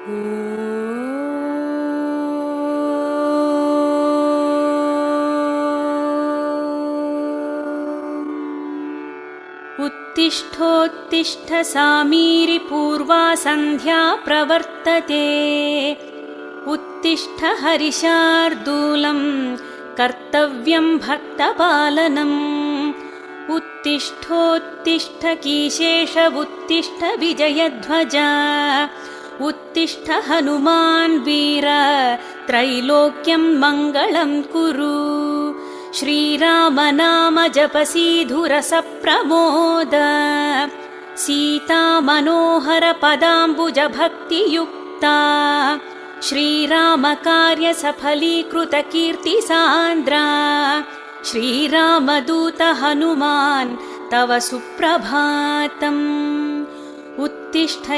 उत्तिष्ठोत्तिष्ठ सामीरि पूर्वा सन्ध्या प्रवर्तते। उत्तिष्ठ हरिशार्दूलं कर्तव्यं भक्तपालनम्। उत्तिष्ठोत्तिष्ठ कीशेष उत्तिष्ठ विजयध्वज। उत्तिष्ठ हनुमान् वीर त्रैलोक्यं मङ्गलं कुरु। श्रीराम नाम जपसीधुरस प्रमोद। सीता मनोहर पदाम्बुज भक्तियुक्ता। श्रीराम कार्य सफलीकृत कीर्ति सान्द्रा। श्रीरामदूत हनुमान् तव सुप्रभातम्। उत्तिष्ठ